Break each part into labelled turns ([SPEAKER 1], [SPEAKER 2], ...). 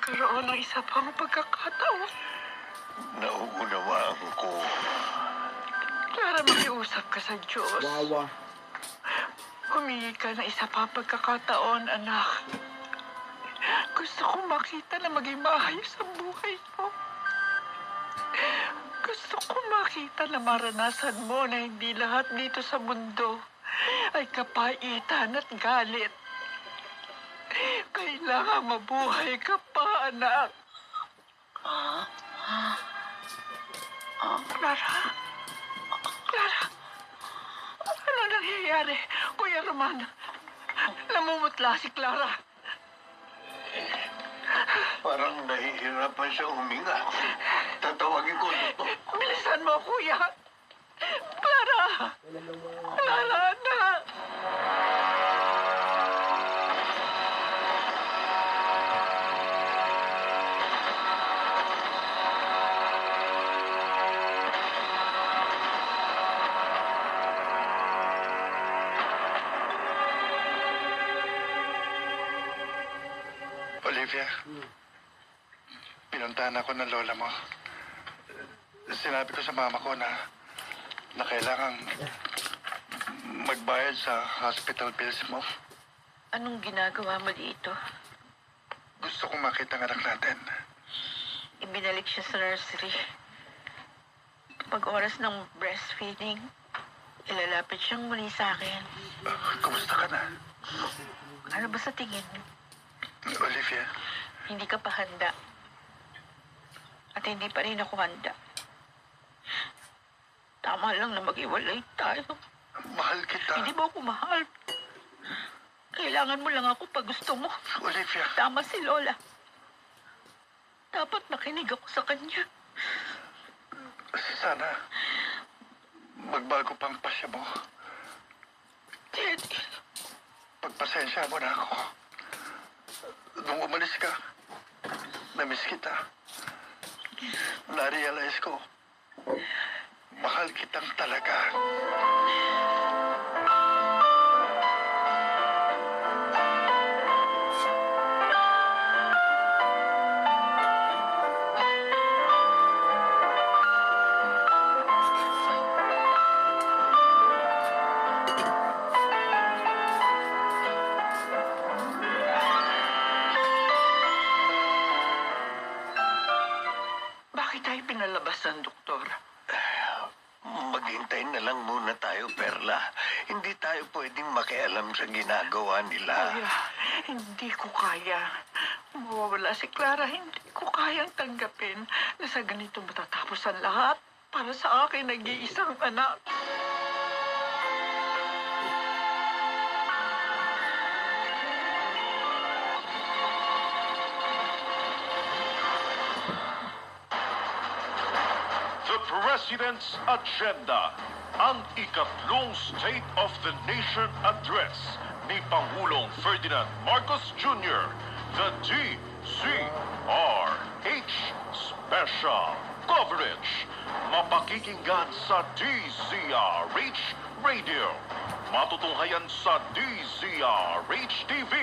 [SPEAKER 1] magkaroon ng isa pang pagkakataon.
[SPEAKER 2] Nauunawaan ko.
[SPEAKER 1] Clara, makiusap ka sa Diyos.
[SPEAKER 3] Wawa.
[SPEAKER 1] Humingi ka ng isa pang pagkakataon, anak. Gusto kong makita na maging maayos ang buhay mo. Gusto kong makita na maranasan mo na hindi lahat dito sa mundo ay kapaitan at galit. Kailangan mabuhay ka pa, anak. Clara? Clara? Ano nangyayari? Kuya Roman, namumutla si Clara.
[SPEAKER 2] Parang nahihirapan siya huminga. Tatawagin ko, doktor.
[SPEAKER 1] Bilisan mo, kuya. Clara! Clara, anak!
[SPEAKER 4] Olivia, pinuntahan ako ng lola mo. Sinabi ko sa mama ko na kailangang magbayad sa hospital bills mo.
[SPEAKER 1] Anong ginagawa mo dito?
[SPEAKER 4] Gusto kong makita ang anak natin.
[SPEAKER 1] Ibinalik siya sa nursery. Pag oras ng breastfeeding, ilalapit siyang muli sa akin.
[SPEAKER 4] Kumusta ka na?
[SPEAKER 1] Ano ba sa tingin mo?
[SPEAKER 4] Olivia,
[SPEAKER 1] Hindi ka pa handa. At hindi pa rin ako handa. Tama lang na mag-iwalay tayo.
[SPEAKER 4] mahal kita.
[SPEAKER 1] Hindi mo ako mahal. Kailangan mo lang ako pag gusto mo.
[SPEAKER 4] Olivia,
[SPEAKER 1] Tama si Lola. Dapat nakinig ako sa kanya.
[SPEAKER 4] sana magbago pang pasya mo.
[SPEAKER 1] Teddy,
[SPEAKER 4] Pagpasensya mo na ako. Nung umalis ka, namiss kita. Na-realize ko, mahal kitang talaga.
[SPEAKER 1] bakit tayo pinalabas ng doktor?
[SPEAKER 2] Maghintay na lang muna tayo, Perla. Hindi tayo pwedeng makialam sa ginagawa nila.
[SPEAKER 1] Kuya, hindi ko kaya. Mawawala si Clara, hindi ko kayang tanggapin na sa ganito matatapos ang lahat para sa akin nag-iisang anak.
[SPEAKER 5] The President's Agenda, ang ikatlong State of the Nation Address ni Pangulong Ferdinand Marcos Jr., the DZRH Special Coverage. Mapakikinggan sa DZRH Radio, matutunghayan sa DZRH TV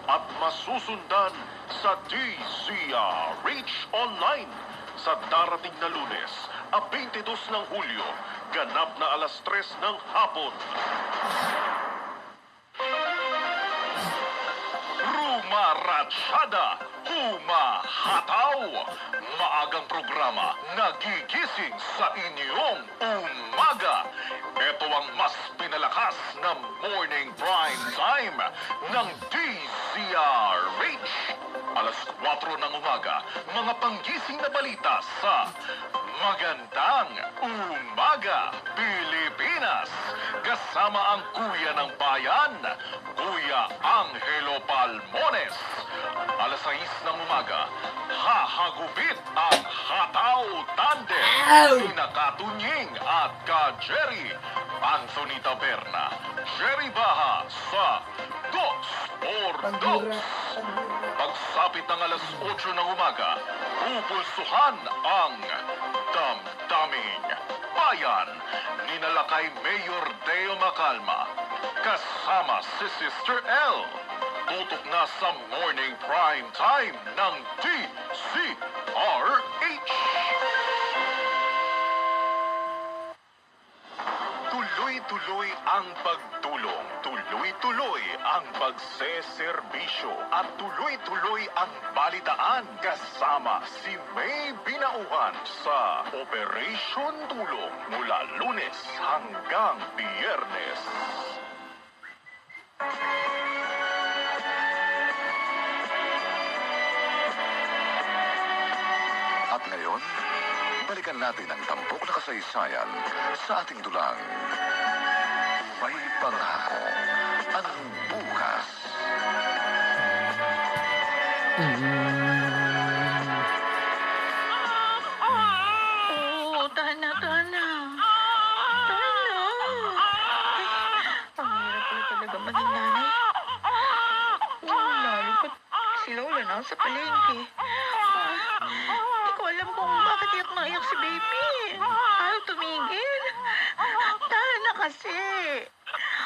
[SPEAKER 5] at masusundan sa DZRH Online sa darating na Lunes, 22 ng Hulyo, ganap na alas 3 ng hapon. Rumarachada, humahataw. Maagang programa, nagigising sa inyong umaga. Ito ang mas pinalakas na morning prime time ng DZRH. Alas 4 ng umaga, mga panggising na balita sa Magandang Umaga, Pilipinas. Kasama ang Kuya ng Bayan, Kuya Angelo Palmones. Alas 6 ng umaga, hahagupit ang Hataw Tandem. Sina Katunying at Ka-Jerry. Anthony Taberna, Jerry Baha sa Dos por Dos. Pagsapit ng alas 8 ng umaga, pupulsuhan ang Damdaming Bayan ni Nalakay Mayor Deo Macalma kasama si Sister L. tutok na sa morning prime time ng DZRH. Tuloy-tuloy ang pagtulong, tuloy-tuloy ang pagseserbisyo, at tuloy-tuloy ang balitaan kasama si May Binauhan sa Operation Tulong mula Lunes hanggang Biyernes.
[SPEAKER 3] At ngayon, balikan natin ang tampok na kasaysayan sa ating dulang. May pangako ang bukas.
[SPEAKER 1] Oo, tahan na, tahan na. Tahan na. Ay, ang hirap pala talaga maging nanay. Lalo pat si Lola na sa palengke. Hindi ko alam kung bakit iyak na iyak si baby. Ayaw tumigil. Tahan na kasi.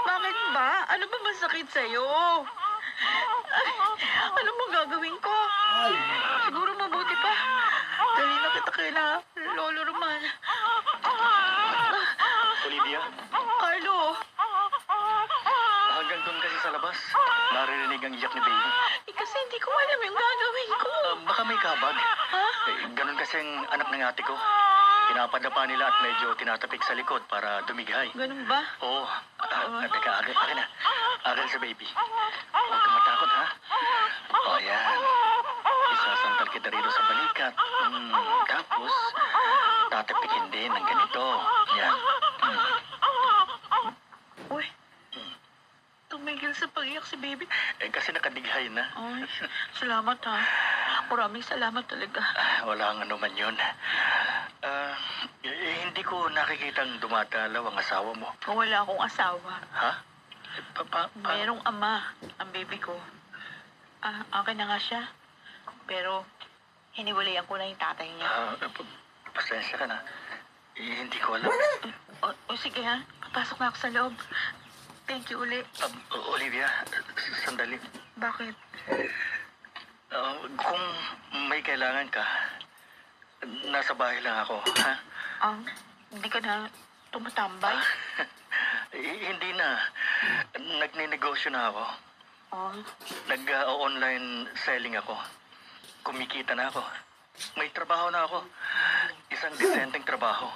[SPEAKER 1] Bakit ba? Ano ba masakit sa'yo? Ay, ano mo gagawin ko? Siguro mabuti pa. Dali na kita kila Lolo Roman.
[SPEAKER 6] Olivia,
[SPEAKER 1] Carlo,
[SPEAKER 6] hanggang doon kasi sa labas, naririnig ang iyak ni Baby.
[SPEAKER 1] kasi hindi ko alam yung gagawin ko.
[SPEAKER 6] Baka may kabag.
[SPEAKER 1] Ha?
[SPEAKER 6] Ganun kasi ang anak ng ate ko. Pinapadapa nila at medyo tinatapik sa likod para dumighay.
[SPEAKER 1] Ganun ba?
[SPEAKER 6] Oo. Teka, akin na. Akin sa Baby. Huwag kang matakot, ha? O, yan. Isasantal kita rito sa balikat. Tapos, tatapikin din ng ganito. Yan.
[SPEAKER 1] Uy, tumigil sa pag-iyak si baby.
[SPEAKER 6] Kasi nakadighay na.
[SPEAKER 1] Ay, salamat ha. Maraming salamat talaga.
[SPEAKER 6] Wala ang anuman yun. Hindi ko nakikitang dumadalaw ang asawa mo.
[SPEAKER 1] Wala akong asawa.
[SPEAKER 6] Ha?
[SPEAKER 1] Mayroong ama ang baby ko. Akin na nga siya. Pero, hiniwalayan ko na yung tatay niya.
[SPEAKER 6] Pasensya ka na. Hindi ko alam.
[SPEAKER 1] O sige ha, papasok na ako sa loob. Thank you uli.
[SPEAKER 6] Olivia, sandali.
[SPEAKER 1] Bakit?
[SPEAKER 6] Kung may kailangan ka, nasa bahay lang ako, ha?
[SPEAKER 1] Hindi ka na tumatambay?
[SPEAKER 6] Hindi na. Nagninegosyo na ako. Nag-online selling ako. Kumikita na ako. May trabaho na ako. Isang disenteng trabaho.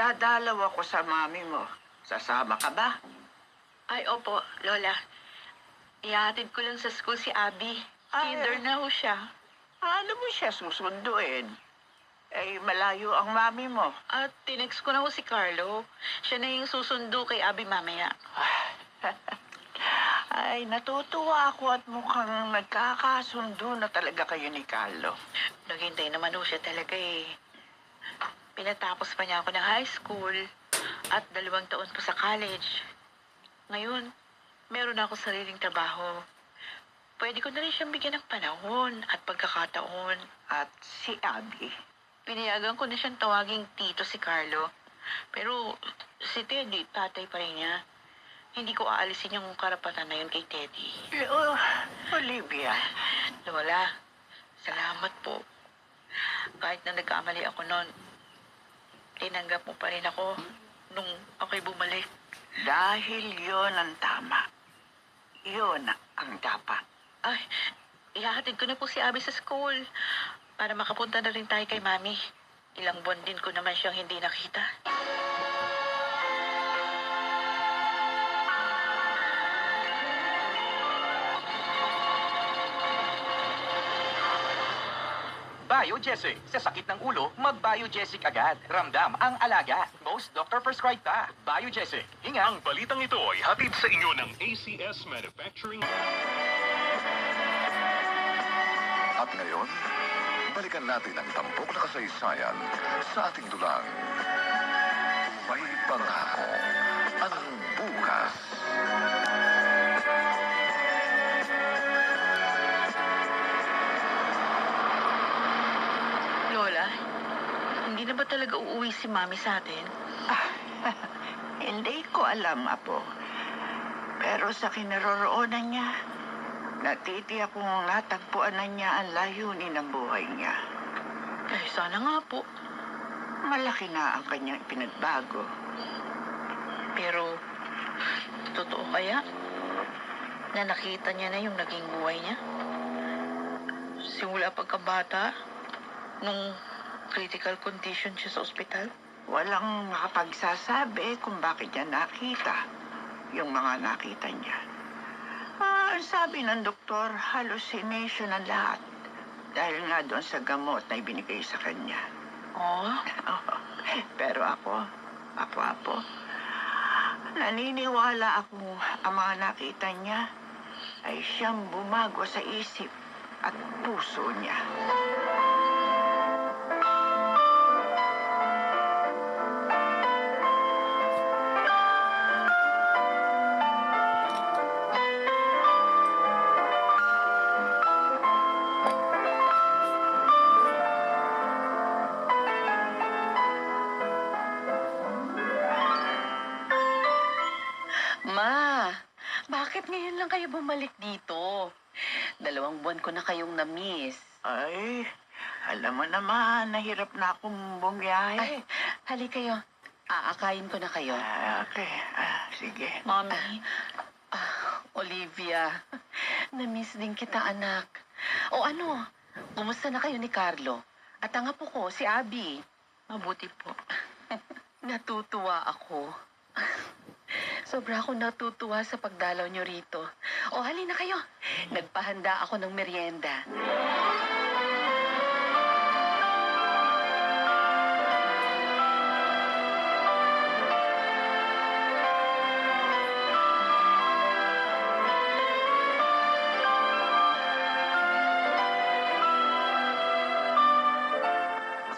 [SPEAKER 7] Dadalaw ako sa mami mo. Sasama ka ba?
[SPEAKER 1] Ay, opo, Lola. Ihatid ko lang sa school si Abby. Kinder na ho siya.
[SPEAKER 7] Ano mo siya susunduin? Eh, malayo ang mami mo.
[SPEAKER 1] At tinext ko na ho si Carlo. Siya na yung susundo kay Abby mamaya.
[SPEAKER 7] Ay, natutuwa ako at mukhang nagkakasundo na talaga kayo ni Carlo.
[SPEAKER 1] Naghintay naman ho siya talaga eh. Pinatapos pa niya ako ng high school at 2 taon po sa college. Ngayon, meron na ako sariling trabaho. Pwede ko na rin siyang bigyan ng panahon at pagkakataon.
[SPEAKER 7] At si Abby.
[SPEAKER 1] Pinayagan ko na siyang tawaging tito si Carlo. Pero si Teddy, tatay pa rin niya. Hindi ko aalisin yung karapatan na yun kay Teddy.
[SPEAKER 7] Olivia.
[SPEAKER 1] Lola, salamat po. Kahit na nagkamali ako noon, tinanggap mo pa rin ako nung ako'y bumalik.
[SPEAKER 7] Dahil yon ang tama. Yon ang dapat.
[SPEAKER 1] Ay, ihahatid ko na po si Abby sa school para makapunta na rin tayo kay Mami. Ilang buwan din ko naman siyang hindi nakita.
[SPEAKER 8] Biogesic. Sa sakit ng ulo, mag-Biogesic agad. Ramdam ang alaga. Most doctor prescribed pa. Biogesic. Hinga.
[SPEAKER 5] Ang balitang ito ay hatid sa inyo ng ACS Manufacturing.
[SPEAKER 3] At ngayon, balikan natin ang tampok na kasaysayan sa ating dulang. May pangako ang bukas.
[SPEAKER 1] Lola, hindi na ba talaga uuwi si Mami sa atin?
[SPEAKER 7] Hindi ko alam, Apo. Pero sa kinaroroonan niya, natitiyak kong natagpuan na niya ang layunin ng buhay niya.
[SPEAKER 1] Eh, sana nga po.
[SPEAKER 7] Malaki na ang kanyang pinagbago.
[SPEAKER 1] Pero, totoo kaya na nakita niya na yung naging buhay niya? Simula pagkabata, nung critical condition siya sa ospital?
[SPEAKER 7] Walang makapagsasabi kung bakit niya nakita yung mga nakita niya. Ang sabi ng doktor, hallucination ang lahat. Dahil nga doon sa gamot na ibinigay sa kanya.
[SPEAKER 1] Oh?
[SPEAKER 7] Pero ako, naniniwala ako ang mga nakita niya ay siyang bumago sa isip at puso niya.
[SPEAKER 9] Ma, bakit ngayon lang kayo bumalik dito? 2 buwan ko na kayong na-miss.
[SPEAKER 7] Ay, alam mo naman, nahirap na akong bumiyahe.
[SPEAKER 9] Ay, hali kayo. Aakayin ko na kayo.
[SPEAKER 7] Okay, sige.
[SPEAKER 1] Mami,
[SPEAKER 9] Olivia, na-miss din kita, anak. O ano, kumusta na kayo ni Carlo? At ang apo ko, si Abby.
[SPEAKER 1] mabuti po.
[SPEAKER 9] Natutuwa ako. Sobra akong natutuwa sa pagdalaw nyo rito. O, halina kayo. Nagpahanda ako ng merienda.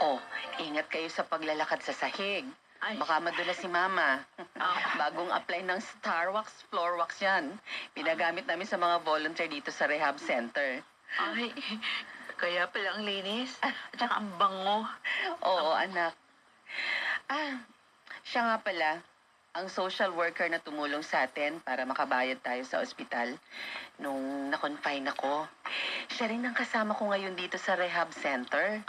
[SPEAKER 9] Oh, ingat kayo sa paglalakad sa sahig.
[SPEAKER 1] Ay.
[SPEAKER 9] Baka madulas si Mama. Bagong apply ng Star Wax, Floor Wax yan. Pinagamit namin sa mga volunteer dito sa rehab center.
[SPEAKER 1] Ay, kaya pala ang linis. At saka ang bango.
[SPEAKER 9] Oo, anak. Siya nga pala, ang social worker na tumulong sa atin para makabayad tayo sa ospital nung na-confine ako. Siya rin ang kasama ko ngayon dito sa rehab center.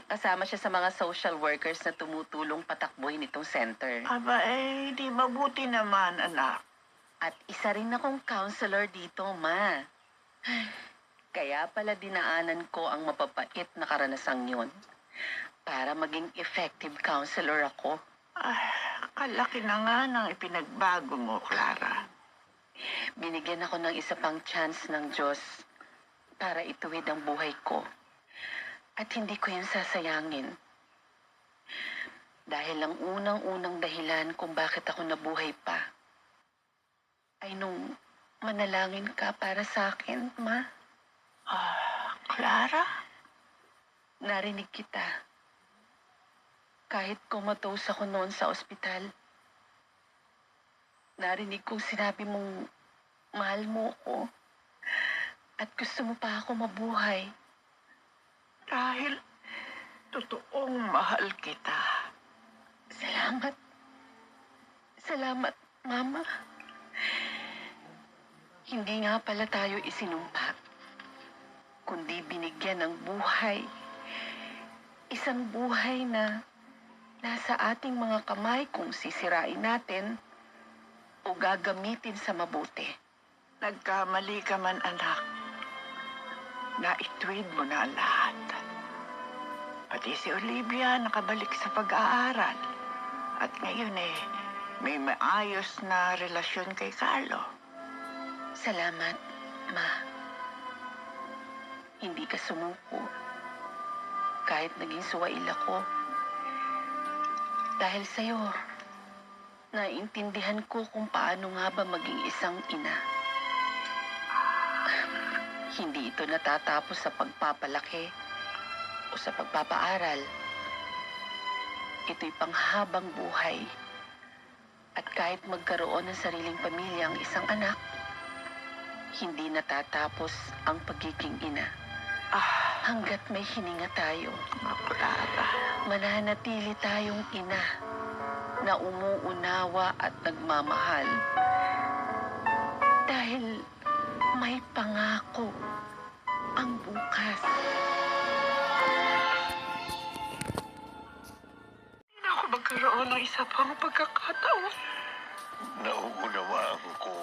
[SPEAKER 9] Kasama siya sa mga social workers na tumutulong patakbuhin itong center.
[SPEAKER 7] Aba, di mabuti naman, anak.
[SPEAKER 9] At isa rin akong counselor dito, Ma. Kaya pala dinaanan ko ang mapapait na karanasang yun para maging effective counselor ako.
[SPEAKER 7] Kalaki na nga ng ipinagbago mo, Clara.
[SPEAKER 9] Binigyan ako ng isa pang chance ng Diyos para ituwid ang buhay ko. At hindi ko yun sasayangin. Dahil ang unang-unang dahilan kung bakit ako nabuhay pa ay nung manalangin ka para sa akin, Ma.
[SPEAKER 7] Clara?
[SPEAKER 9] Narinig kita. Kahit comatose ako noon sa ospital, narinig kong sinabi mong mahal mo ako at gusto mo pa ako mabuhay.
[SPEAKER 7] Dahil totoong mahal kita.
[SPEAKER 9] Salamat. Salamat, Mama. Hindi nga pala tayo isinumpa, kundi binigyan ng buhay. Isang buhay na nasa ating mga kamay kung sisirain natin o gagamitin sa mabuti.
[SPEAKER 7] Nagkamali ka man, anak. Naitwid mo na ang lahat. Pati si Olivia nakabalik sa pag-aaral. At ngayon may maayos na relasyon kay Carlo.
[SPEAKER 9] Salamat, Ma. Hindi ka sumuko. kahit naging suwail ako. Dahil sa'yo, naiintindihan ko kung paano nga ba maging isang ina. Hindi ito natatapos sa pagpapalaki o sa pagpapaaral. Ito'y panghabang buhay. At kahit magkaroon ng sariling pamilya ang isang anak, hindi natatapos ang pagiging ina. Hanggat may hininga tayo, mananatili tayong ina na umuunawa at nagmamahal. Dahil may pangako ang bukas.
[SPEAKER 1] Hindi na ako magkaroon ng isa pang pagkakataon.
[SPEAKER 2] Nauunawaan ko